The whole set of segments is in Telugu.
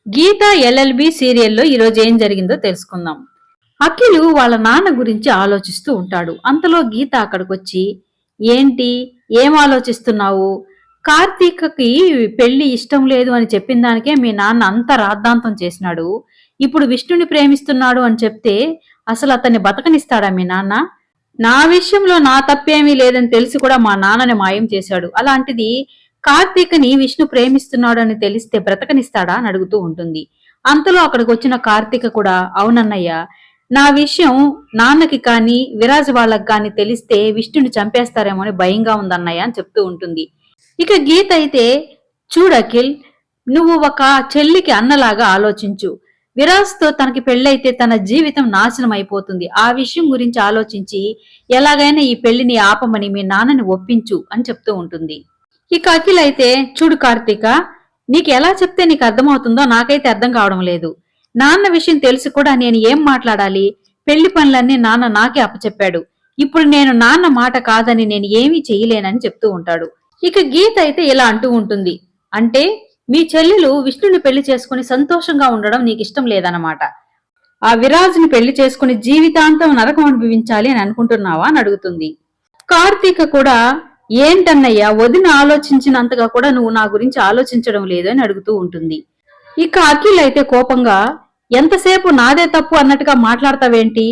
గీత ఎల్ఎల్బి సీరియల్లో ఈరోజు ఏం జరిగిందో తెలుసుకుందాం. అఖిలు వాళ్ళ నాన్న గురించి ఆలోచిస్తూ ఉంటాడు. అంతలో గీత అక్కడికొచ్చి, ఏంటి, ఏం ఆలోచిస్తున్నావు? కార్తీకకి పెళ్లి ఇష్టం లేదు అని చెప్పిన దానికే మీ నాన్న అంత రాద్ధాంతం చేసినాడు. ఇప్పుడు విష్ణుని ప్రేమిస్తున్నాడు అని చెప్తే అసలు అతన్ని బతకనిస్తాడా మీ నాన్న? నా విషయంలో నా తప్పేమీ లేదని తెలిసి కూడా మా నాన్నని మాయం చేశాడు. అలాంటిది కార్తీక్ని విష్ణు ప్రేమిస్తున్నాడు అని తెలిస్తే బ్రతకనిస్తాడా అని అడుగుతూ ఉంటుంది. అంతలో అక్కడికి వచ్చిన కార్తీక కూడా, అవునన్నయ్య, నా విషయం నాన్నకి కానీ విరాజ్ వాళ్ళకి కానీ తెలిస్తే విష్ణుని చంపేస్తారేమో అని భయంగా ఉందన్నయ్య అని చెప్తూ ఉంటుంది. ఇక గీత అయితే, చూడఖిల్, నువ్వు ఒక చెల్లికి అన్నలాగా ఆలోచించు. విరాజ్తో తనకి పెళ్ళైతే తన జీవితం నాశనం అయిపోతుంది. ఆ విషయం గురించి ఆలోచించి ఎలాగైనా ఈ పెళ్లిని ఆపమని మీ నాన్నని ఒప్పించు అని చెప్తూ ఉంటుంది. ఇక అఖిల్ అయితే, చూడు కార్తీక, నీకు ఎలా చెప్తే నీకు అర్థమవుతుందో నాకైతే అర్థం కావడం లేదు. నాన్న విషయం తెలిసి కూడా నేను ఏం మాట్లాడాలి? పెళ్లి పనులన్నీ నాన్న నాకే అప్పచెప్పాడు. ఇప్పుడు నేను నాన్న మాట కాదని నేను ఏమీ చెయ్యలేనని చెప్తూ ఉంటాడు. ఇక గీత అయితే ఇలా అంటూ ఉంటుంది, అంటే మీ చెల్లెలు విష్ణుని పెళ్లి చేసుకుని సంతోషంగా ఉండడం నీకు ఇష్టం లేదన్నమాట. ఆ విరాజ్ని పెళ్లి చేసుకుని జీవితాంతం నరకం అనుభవించాలి అని అనుకుంటున్నావా అని అడుగుతుంది. కార్తీక కూడా, ఏంటన్నయ్యా, వదిన ఆలోచించినంతగా కూడా నువ్వు నా గురించి ఆలోచించడం లేదు అని అడుగుతూ ఉంటుంది. ఇక అఖిల్ అయితే కోపంగా, ఎంతసేపు నాదే తప్పు అన్నట్టుగా మాట్లాడతావేంటి?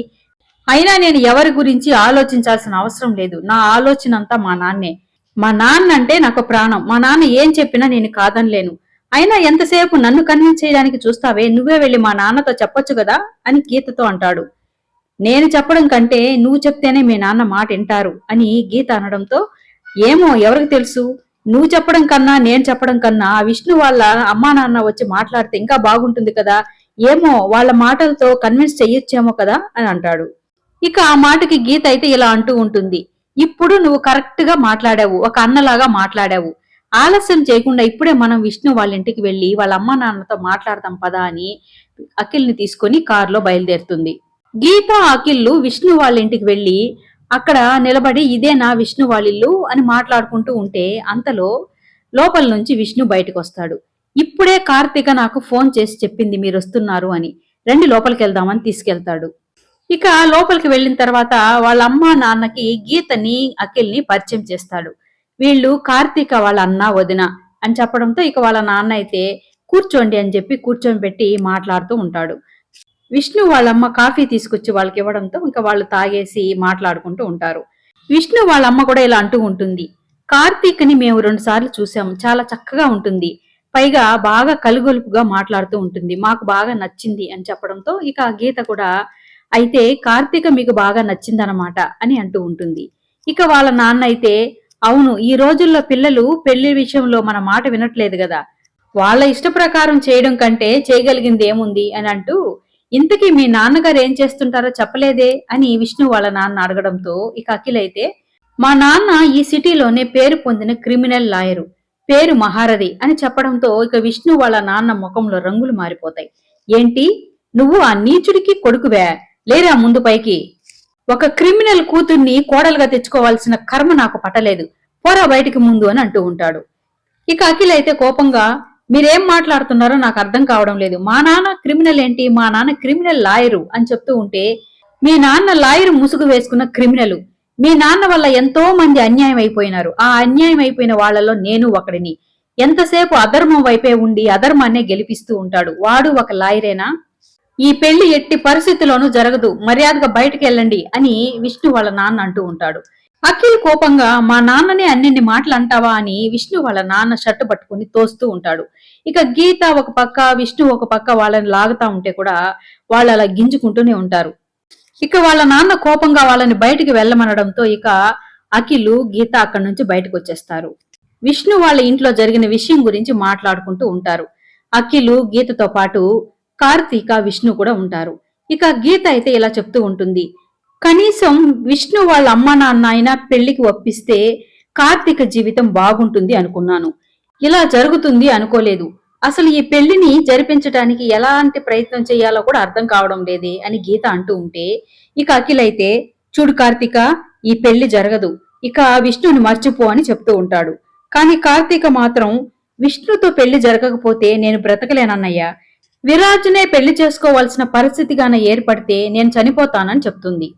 అయినా నేను ఎవరి గురించి ఆలోచించాల్సిన అవసరం లేదు. నా ఆలోచన అంతా మా నాన్నే. మా నాన్న అంటే నాకు ప్రాణం. మా నాన్న ఏం చెప్పినా నేను కాదనలేను. అయినా ఎంతసేపు నన్ను కన్విన్స్ చేయడానికి చూస్తావే? నువ్వే వెళ్ళి మా నాన్నతో చెప్పొచ్చు కదా అని గీతతో అంటాడు. నేను చెప్పడం కంటే నువ్వు చెప్తేనే మీ నాన్న మాట వింటారు అని గీత అనడంతో, ఏమో ఎవరికి తెలుసు, నువ్వు చెప్పడం కన్నా నేను చెప్పడం కన్నా ఆ విష్ణు వాళ్ళ అమ్మా నాన్న వచ్చి మాట్లాడితే ఇంకా బాగుంటుంది కదా, ఏమో వాళ్ళ మాటలతో కన్విన్స్ చెయ్యొచ్చేమో కదా అని అంటాడు. ఇక ఆ మాటకి గీత అయితే ఇలా అంటూ ఉంటుంది, ఇప్పుడు నువ్వు కరెక్ట్ గా మాట్లాడావు, ఒక అన్నలాగా మాట్లాడావు. ఆలస్యం చేయకుండా ఇప్పుడే మనం విష్ణు వాళ్ళ ఇంటికి వెళ్లి వాళ్ళ అమ్మా నాన్నతో మాట్లాడతాం పదా అని అఖిల్ని తీసుకుని కారులో బయలుదేరుతుంది. గీత అఖిల్లు విష్ణు వాళ్ళ ఇంటికి వెళ్లి అక్కడ నిలబడి, ఇదేనా విష్ణు వాళ్ళిల్లు అని మాట్లాడుకుంటూ ఉంటే అంతలో లోపల నుంచి విష్ణు బయటకు వస్తాడు. ఇప్పుడే కార్తీక నాకు ఫోన్ చేసి చెప్పింది మీరు వస్తున్నారు అని, రండి లోపలికి వెళ్దామని తీసుకెళ్తాడు. ఇక లోపలికి వెళ్ళిన తర్వాత వాళ్ళ అమ్మ నాన్నకి గీతని అఖిల్ని పరిచయం చేస్తాడు. వీళ్ళు కార్తీక వాళ్ళ అన్న వదిన అని చెప్పడంతో ఇక వాళ్ళ నాన్న అయితే కూర్చోండి అని చెప్పి కూర్చొని పెట్టి మాట్లాడుతూ ఉంటాడు. విష్ణు వాళ్ళమ్మ కాఫీ తీసుకొచ్చి వాళ్ళకి ఇవ్వడంతో ఇంకా వాళ్ళు తాగేసి మాట్లాడుకుంటూ ఉంటారు. విష్ణు వాళ్ళమ్మ కూడా ఇలా అంటూ ఉంటుంది, కార్తీక్ని మేము 2 సార్లు చూసాం, చాలా చక్కగా ఉంటుంది, పైగా బాగా కలుగొలుపుగా మాట్లాడుతూ ఉంటుంది, మాకు బాగా నచ్చింది అని చెప్పడంతో ఇక గీత కూడా, అయితే కార్తీక మీకు బాగా నచ్చిందనమాట అని అంటూ ఉంటుంది. ఇక వాళ్ళ నాన్న అయితే, అవును, ఈ రోజుల్లో పిల్లలు పెళ్లి విషయంలో మన మాట వినట్లేదు కదా, వాళ్ళ ఇష్ట ప్రకారం చేయడం కంటే చేయగలిగింది ఏముంది అని అంటూ, ఇంతకీ మీ నాన్నగారు ఏం చేస్తుంటారో చెప్పలేదే అని విష్ణు వాళ్ళ నాన్న అడగడంతో ఇక అఖిల్ అయితే, మా నాన్న ఈ సిటీలోనే పేరు పొందిన క్రిమినల్ లాయరు, పేరు మహారథి అని చెప్పడంతో ఇక విష్ణు వాళ్ళ నాన్న ముఖంలో రంగులు మారిపోతాయి. ఏంటి, నువ్వు ఆ నీచుడికి కొడుకువే, లేరా ముందు పైకి, ఒక క్రిమినల్ కూతుర్ని కోడలుగా తెచ్చుకోవాల్సిన కర్మ నాకు పట్టలేదు, పోరా బయటికి ముందు అని అంటూ ఉంటాడు. ఇక అఖిల్ అయితే కోపంగా, మీరేం మాట్లాడుతున్నారో నాకు అర్థం కావడం లేదు, మా నాన్న క్రిమినల్ ఏంటి, మా నాన్న క్రిమినల్ లాయరు అని చెప్తూ ఉంటే, మీ నాన్న లాయరు ముసుగు వేసుకున్న క్రిమినల్, మీ నాన్న వల్ల ఎంతో మంది అన్యాయం అయిపోయినారు, ఆ అన్యాయం అయిపోయిన వాళ్లలో నేను ఒకడిని, ఎంతసేపు అధర్మం వైపే ఉండి అధర్మాన్నే గెలిపిస్తూ ఉంటాడు, వాడు ఒక లాయరేనా? ఈ పెళ్లి ఎట్టి పరిస్థితిలోనూ జరగదు, మర్యాదగా బయటకు వెళ్ళండి అని విష్ణు వాళ్ళ నాన్న అంటూ ఉంటాడు. అఖిల్ కోపంగా, మా నాన్ననే అన్నిన్ని మాటలు అంటావా అని విష్ణు వాళ్ళ నాన్న షర్టు పట్టుకుని తోస్తూ ఉంటాడు. ఇక గీత ఒక పక్క, విష్ణు ఒక పక్క వాళ్ళని లాగుతా ఉంటే కూడా వాళ్ళు అలా గింజుకుంటూనే ఉంటారు. ఇక వాళ్ళ నాన్న కోపంగా వాళ్ళని బయటికి వెళ్ళమనడంతో ఇక అఖిల్ గీత అక్కడి నుంచి బయటకు వచ్చేస్తారు. విష్ణు వాళ్ళ ఇంట్లో జరిగిన విషయం గురించి మాట్లాడుకుంటూ ఉంటారు. అఖిల్ గీతతో పాటు కార్తీక విష్ణు కూడా ఉంటారు. ఇక గీత అయితే ఇలా చెప్తూ ఉంటుంది, కనీసం విష్ణు వాళ్ళ అమ్మ నాన్న అయినా పెళ్లికి ఒప్పిస్తే కార్తీక జీవితం బాగుంటుంది అనుకున్నాను, ఇలా జరుగుతుంది అనుకోలేదు, అసలు ఈ పెళ్లిని జరిపించడానికి ఎలాంటి ప్రయత్నం చేయాలో కూడా అర్థం కావడం లేదే అని గీత అంటూ ఉంటే ఇక అఖిల్ అయితే, చూడు కార్తీక, ఈ పెళ్లి జరగదు, ఇక విష్ణుని మర్చిపో అని చెప్తూ ఉంటాడు. కానీ కార్తీక మాత్రం, విష్ణుతో పెళ్లి జరగకపోతే నేను బ్రతకలేనన్నయ్యా, విరాజ్నే పెళ్లి చేసుకోవాల్సిన పరిస్థితిగాన ఏర్పడితే నేను చనిపోతానని చెప్తుంది.